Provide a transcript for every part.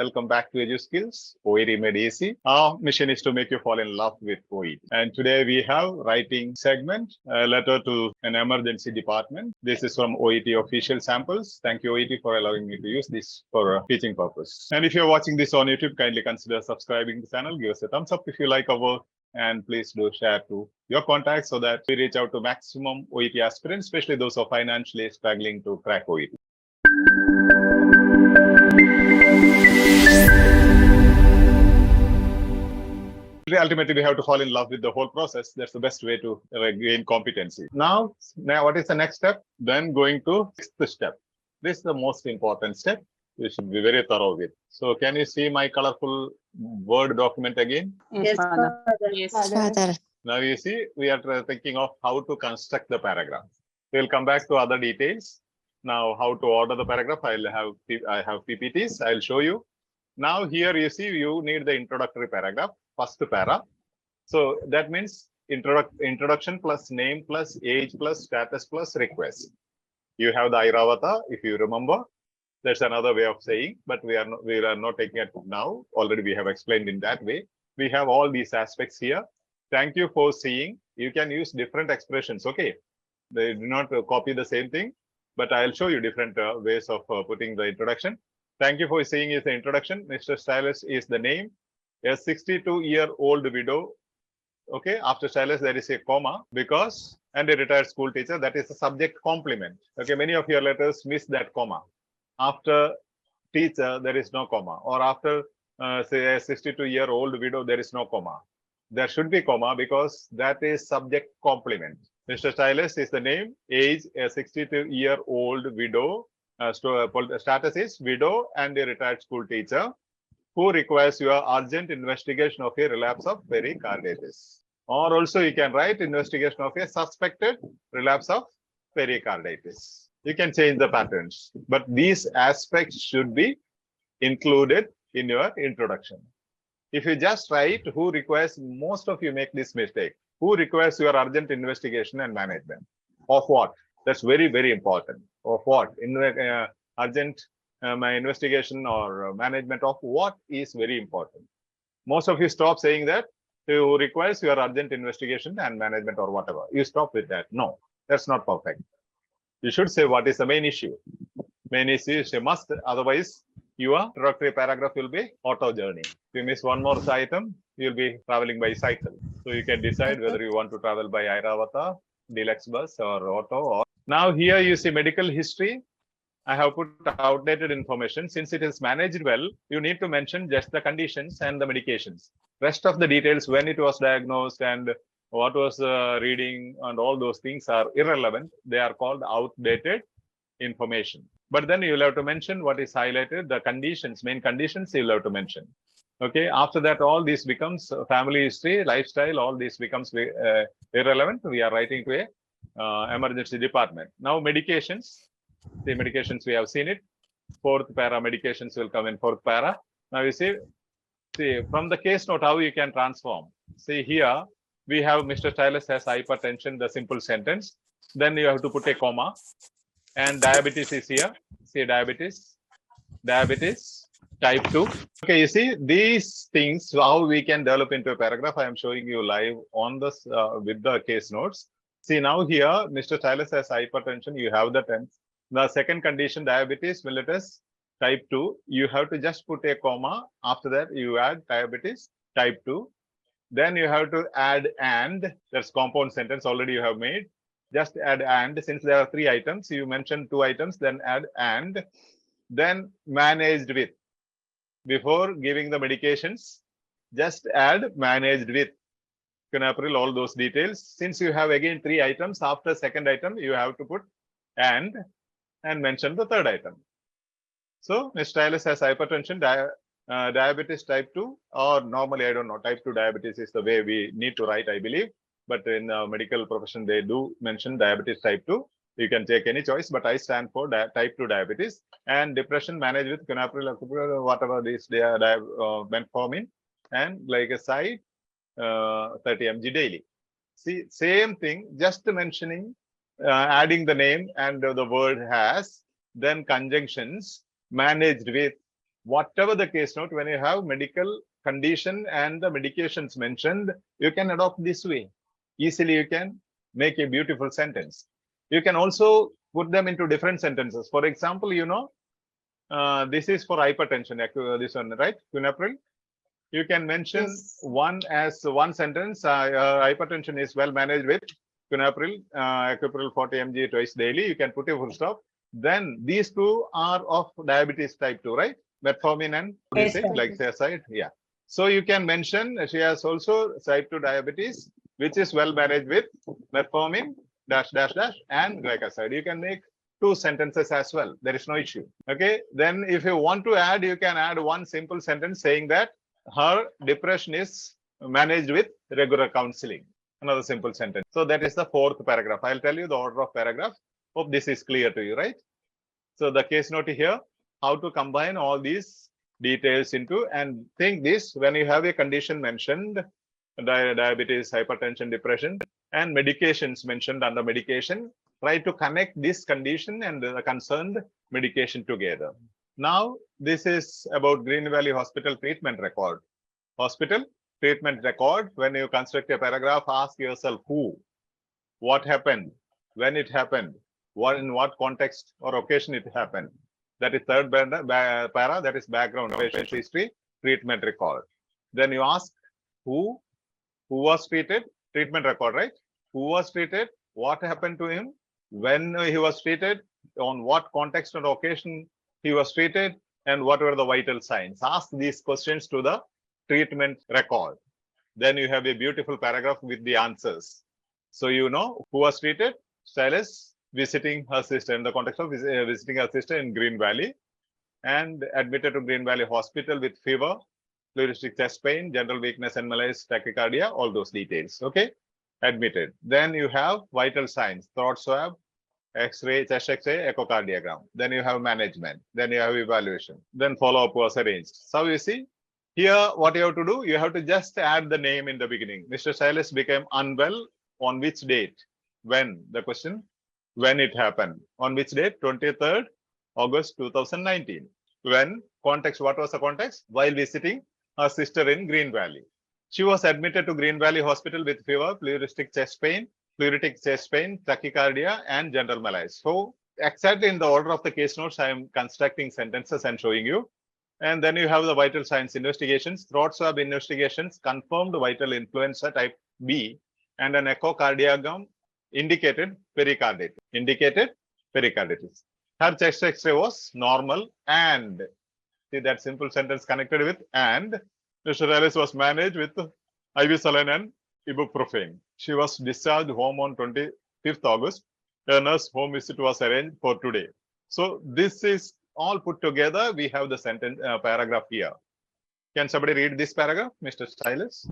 Welcome back to Edu Skills, OET Made Easy. Our mission is to make you fall in love with OET. And today we have writing segment, a letter to an emergency department. This is from OET official samples. Thank you, OET, for allowing me to use this for teaching purpose. And if you're watching this on YouTube, kindly consider subscribing to the channel. Give us a thumbs up if you like our work. And please do share to your contacts so that we reach out to maximum OET aspirants, especially those who are financially struggling to crack OET. Ultimately, we have to fall in love with the whole process. That's the best way to gain competency. Now, what is the next step? Then going to sixth step. This is the most important step. You should be very thorough with. So, can you see my colorful Word document again? Yes, Father. Yes, Father. Now, you see, we are thinking of how to construct the paragraph. We'll come back to other details. Now, how to order the paragraph, I have PPTs. I'll show you. Now, here you see, you need the introductory paragraph, first para. So that means introduction plus name plus age plus status plus request. You have the Airavata, if you remember. That's another way of saying, but we are not taking it now. Already we have explained in that way. We have all these aspects here. Thank you for seeing. You can use different expressions. Okay, they do not copy the same thing, but I'll show you different ways of putting the introduction. Thank you for seeing is the introduction. Mr. Styles is the name. A 62-year-old widow. Okay, after Styles there is a comma because and a retired school teacher. That is a subject complement. Okay, many of your letters miss that comma. After teacher there is no comma, or after say a 62-year-old widow there is no comma. There should be comma because that is subject complement. Mr. Styles is the name. Age a 62-year-old widow. Status is widow and a retired school teacher who requires your urgent investigation of a relapse of pericarditis. Or also you can write investigation of a suspected relapse of pericarditis. You can change the patterns, but these aspects should be included in your introduction. If you just write who requires, most of you make this mistake. Who requires your urgent investigation and management? Of what? That's very, very important. Of what? Urgent my investigation or management of what is very important. Most of you stop saying that who requires your urgent investigation and management or whatever. You stop with that. No, that's not perfect. You should say what is the main issue. Main issue is a must. Otherwise, your introductory paragraph will be auto journey. If you miss one more item, you'll be traveling by cycle. So you can decide whether you want to travel by Airavata, deluxe bus or auto. Or now here you see medical history. I have put outdated information. Since it is managed well, you need to mention just the conditions and the medications. Rest of the details, when it was diagnosed and what was reading and all those things are irrelevant. They are called outdated information. But then you'll have to mention what is highlighted, the conditions, main conditions you'll have to mention. Okay, after that, all this becomes family history, lifestyle, all this becomes irrelevant. We are writing to a emergency department. Now, medications. The medications, we have seen it. Fourth para, medications will come in fourth para. Now you see from the case note, how you can transform. See here, we have Mr. Styles has hypertension, the simple sentence. Then you have to put a comma. And diabetes is here. See diabetes type 2. Okay, you see these things, how we can develop into a paragraph. I am showing you live on this with the case notes. See now here, Mr. Styles has hypertension. You have the tense. The second condition, diabetes mellitus type 2. You have to just put a comma. After that, you add diabetes type 2. Then you have to add and. That's compound sentence already you have made. Just add and. Since there are 3 items, you mentioned 2 items, then add and. Then managed with. Before giving the medications, just add managed with. April, all those details. Since you have again 3 items, after second item, you have to put and mention the third item. So, Mr. Styles has hypertension, diabetes type 2, or normally, I don't know, type 2 diabetes is the way we need to write, I believe. But in the medical profession, they do mention diabetes type 2. You can take any choice, but I stand for type 2 diabetes. And depression managed with quinapril, whatever this they are metformin, and glycoside 30 mg daily. See, same thing, just mentioning, adding the name and the word has, then conjunctions, managed with, whatever the case note, when you have medical condition and the medications mentioned, you can adopt this way. Easily you can make a beautiful sentence. You can also put them into different sentences. For example, this is for hypertension, this one, right? April. You can mention one as one sentence. Hypertension is well managed with Quinapril 40 mg twice daily. You can put a full stop. Then these two are of diabetes type 2, right? Metformin and glycoside. Yeah. So you can mention she has also type 2 diabetes, which is well managed with metformin and glycoside. You can make two sentences as well. There is no issue. Okay. Then if you want to add, you can add one simple sentence saying that her depression is managed with regular counseling. Another simple sentence. So that is the fourth paragraph. I'll tell you the order of paragraph. Hope this is clear to you, right? So the case note here, how to combine all these details into, and think this, when you have a condition mentioned, diabetes, hypertension, depression, and medications mentioned under medication, try to connect this condition and the concerned medication together. Now, this is about Green Valley Hospital treatment record. Hospital treatment record. When you construct a paragraph, ask yourself who, what happened, when it happened, in what context or occasion it happened. That is third para, that is background, patient history, treatment record. Then you ask who was treated, treatment record, right? Who was treated, what happened to him, when he was treated, on what context or occasion he was treated, and what were the vital signs. Ask these questions to the treatment record. Then you have a beautiful paragraph with the answers. So you know who was treated, Styles visiting her sister, in the context of visiting her sister in Green Valley, and admitted to Green Valley Hospital with fever, pleuristic chest pain, general weakness and malaise, tachycardia, all those details. Okay, admitted. Then you have vital signs, throat swab, X-ray, chest X-ray, echocardiogram. Then you have management. Then you have evaluation. Then follow-up was arranged. So you see, here what you have to do, you have to just add the name in the beginning. Mr. Silas became unwell on which date? When? The question, when it happened. On which date? 23rd August 2019. When? Context, what was the context? While visiting her sister in Green Valley. She was admitted to Green Valley Hospital with fever, pleuritic chest pain, tachycardia, and general malaise. So exactly in the order of the case notes, I am constructing sentences and showing you. And then you have the vital signs investigations, throat swab investigations, confirmed vital influenza type B, and an echocardiogram indicated pericarditis. Her chest X-ray was normal, and see that simple sentence connected with and. Mr. Alice was managed with IV saline and ibuprofen. She was discharged home on 25th August. A nurse home visit was arranged for today. So this is all put together. We have the sentence paragraph here. Can somebody read this paragraph, Mr. Styles?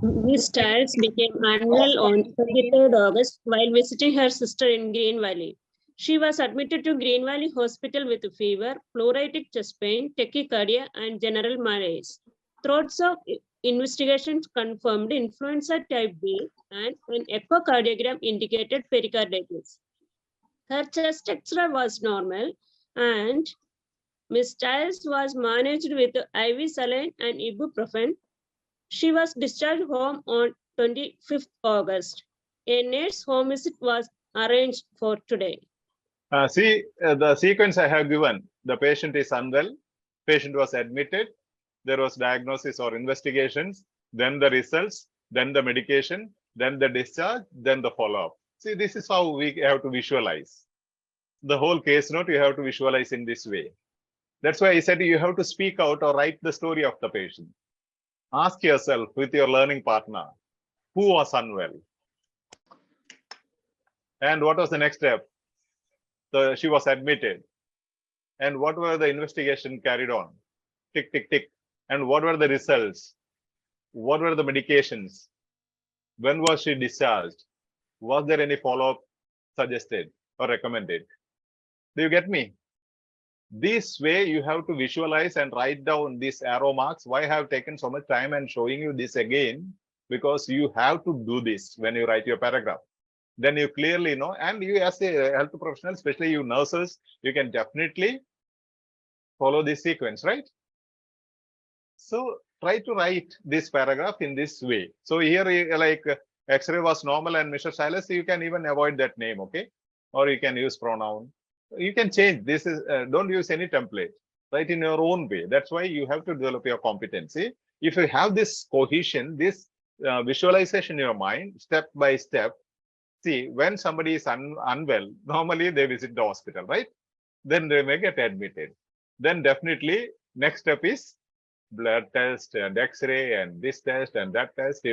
Miss Styles became unwell on 23rd August while visiting her sister in Green Valley. She was admitted to Green Valley Hospital with fever, pleuritic chest pain, tachycardia, and general malaise. Throat swab investigations confirmed influenza type B, and an echocardiogram indicated pericarditis. Her chest X-ray was normal, and Miss Styles was managed with IV saline and ibuprofen. She was discharged home on 25th August. A nurse home visit was arranged for today. See the sequence I have given. The patient is unwell. Patient was admitted. There was diagnosis or investigations. Then the results. Then the medication. Then the discharge. Then the follow-up. See, this is how we have to visualize. The whole case note you have to visualize in this way. That's why I said you have to speak out or write the story of the patient. Ask yourself with your learning partner, who was unwell? And what was the next step? So she was admitted. And what were the investigation carried on? Tick, tick, tick. And what were the results? What were the medications? When was she discharged? Was there any follow-up suggested or recommended? Do you get me? This way you have to visualize and write down these arrow marks. Why I have taken so much time and showing you this again? Because you have to do this when you write your paragraph. Then you clearly know, and you as a health professional, especially you nurses, you can definitely follow this sequence, right? So try to write this paragraph in this way. So here, like X-ray was normal and Mr. Silas, you can even avoid that name, okay? Or you can use pronoun. You can change. This is don't use any template. Write in your own way. That's why you have to develop your competency. If you have this cohesion, this visualization in your mind, step by step. See, when somebody is unwell, normally they visit the hospital, right? Then they may get admitted. Then definitely next step is blood test and X-ray and this test and that test,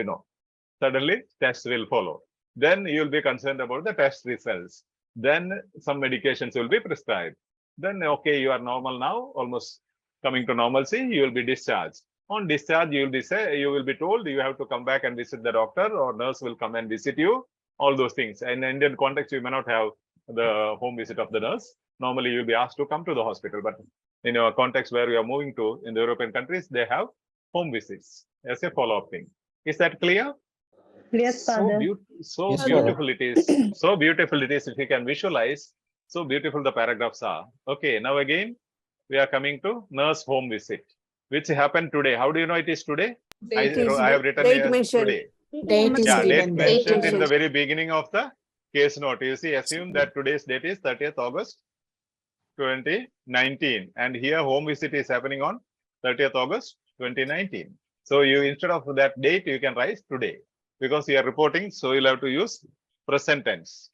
suddenly tests will follow. Then you'll be concerned about the test results. Then some medications will be prescribed. Then, okay, you are normal now, almost coming to normalcy, you will be discharged. On discharge, you will be told you have to come back and visit the doctor, or nurse will come and visit you, all those things. In Indian context, you may not have the home visit of the nurse. Normally, you'll be asked to come to the hospital, but in a context where we are moving to, in the European countries, they have home visits as a follow-up thing. Is that clear? Yes, Father. So beautiful it is. So beautiful it is if you can visualize. So beautiful the paragraphs are. Okay, now again, we are coming to nurse home visit, which happened today. How do you know it is today? I have written here today. Date is Yeah, given date there. mentioned in the very beginning of the case note. You see, assume that today's date is 30th August 2019, and here home visit is happening on 30th August 2019. So you, instead of that date, you can write today, because you are reporting, so you'll have to use present tense.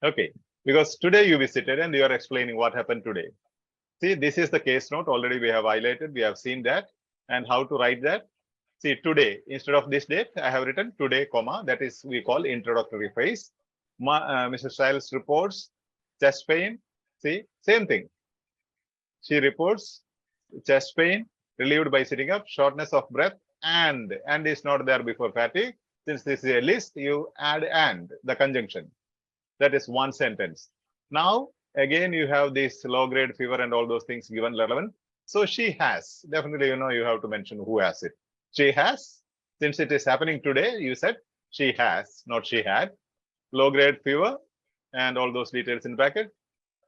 Okay, because today you visited and you are explaining what happened today. See, this is the case note. Already we have highlighted, we have seen that, and how to write that. See, today, instead of this date, I have written today, comma, that is we call introductory phrase. Mr. Styles reports chest pain. See, same thing. She reports chest pain relieved by sitting up, shortness of breath, and is not there before fatigue. Since this is a list, you add and, the conjunction. That is one sentence. Now, again, you have this low grade fever and all those things given relevant. So she has, definitely, you have to mention who has it. She has, since it is happening today, you said she has, not she had. Low grade fever and all those details in bracket.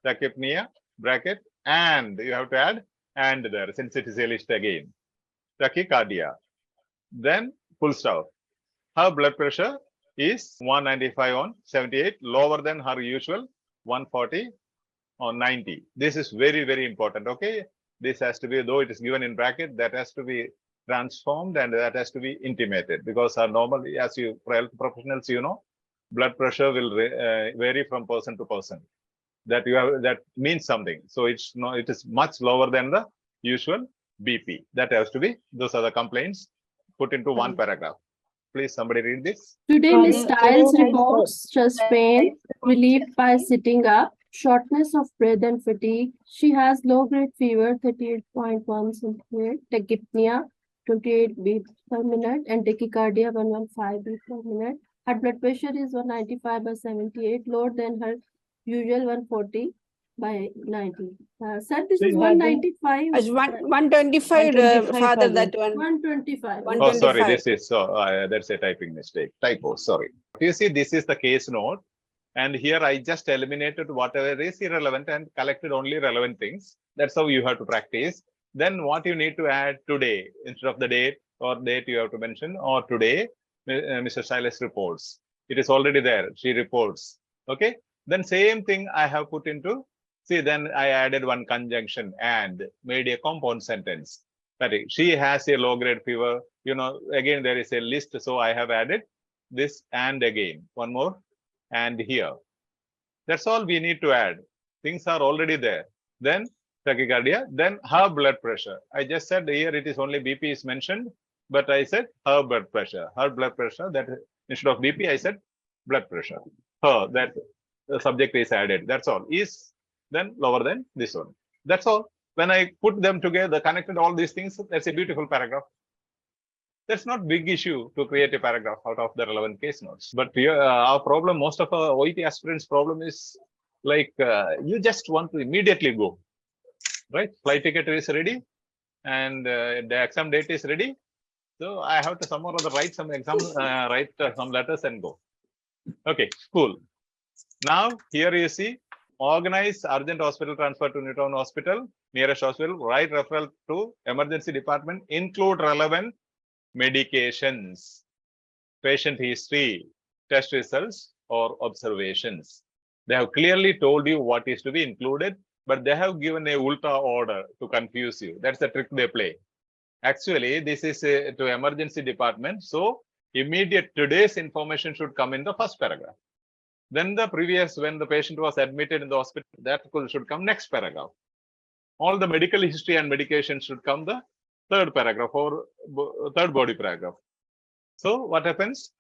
Tachypnea, bracket, and you have to add and there, since it is a list again. Tachycardia. Then full stop. Her blood pressure is 195 on 78, lower than her usual 140 on 90. This is very, very important. Okay, this has to be, though it is given in bracket, that has to be transformed and that has to be intimated, because our normal, as you health professionals, blood pressure will vary from person to person. That means something. So it is much lower than the usual BP. That has to be, those are the complaints put into one paragraph. Please, somebody read this. Today, Ms. Styles reports chest pain relieved by sitting up, shortness of breath and fatigue. She has low-grade fever, 38.1 centigrade, tachypnea, 28 beats per minute, and tachycardia, 115 beats per minute. Her blood pressure is 195/78, lower than her usual 140/90. Sir, this is 195. 125, Father, that one. 125. Oh, sorry, this is, that's a typing mistake. Typo, sorry. You see, this is the case note. And here I just eliminated whatever is irrelevant and collected only relevant things. That's how you have to practice. Then what you need to add today, instead of the date you have to mention, or today, Mr. Silas reports. It is already there. She reports. Okay. Then same thing I have put into, see, then I added one conjunction and made a compound sentence. That is, she has a low grade fever. Again, there is a list. So I have added this and again, one more. And here, that's all we need to add. Things are already there. Then tachycardia, then her blood pressure. I just said here it is only BP is mentioned, but I said her blood pressure. Her blood pressure, that instead of BP, I said blood pressure. Her, that the subject is added. That's all. Is then lower than this one. That's all. When I put them together, connected all these things, that's a beautiful paragraph. That's not big issue to create a paragraph out of the relevant case notes. But here, our problem, most of our OET aspirants' problem is like you just want to immediately go, right? Flight ticket is ready, and the exam date is ready. So I have to somehow or other write some exam, write some letters and go. Okay, cool. Now here you see, organize urgent hospital transfer to Newtown Hospital. nearest hospital, write referral to emergency department, include relevant medications, patient history, test results, or observations. They have clearly told you what is to be included, but they have given a ultra order to confuse you. That's the trick they play. Actually, this is to emergency department. So immediate today's information should come in the first paragraph. Then the previous, when the patient was admitted in the hospital, that should come next paragraph. All the medical history and medication should come the third paragraph or third body paragraph. So what happens?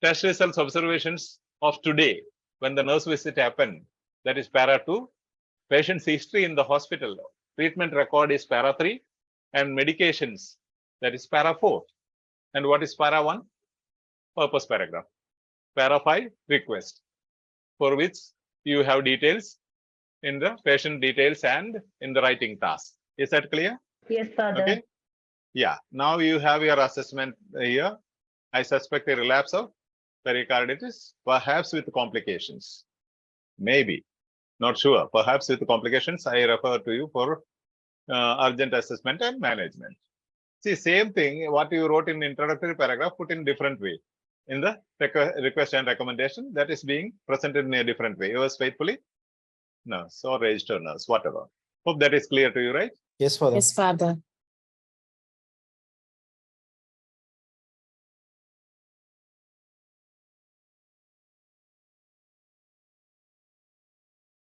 Test results, observations of today, when the nurse visit happened, that is para 2. Patient's history in the hospital, treatment record is para 3, and medications, that is para 4. And what is para 1? Purpose paragraph. Para 5, request, for which you have details in the patient details and in the writing task. Is that clear? Yes, Father. Okay. Yeah. Now you have your assessment here. I suspect a relapse of pericarditis, perhaps with complications. Maybe. Not sure. Perhaps with complications. I refer to you for urgent assessment and management. See, same thing, what you wrote in introductory paragraph, put in different way. In the request and recommendation, that is being presented in a different way. Yours faithfully, nurse or registered nurse, whatever. Hope that is clear to you, right? Yes, Father. Yes, Father.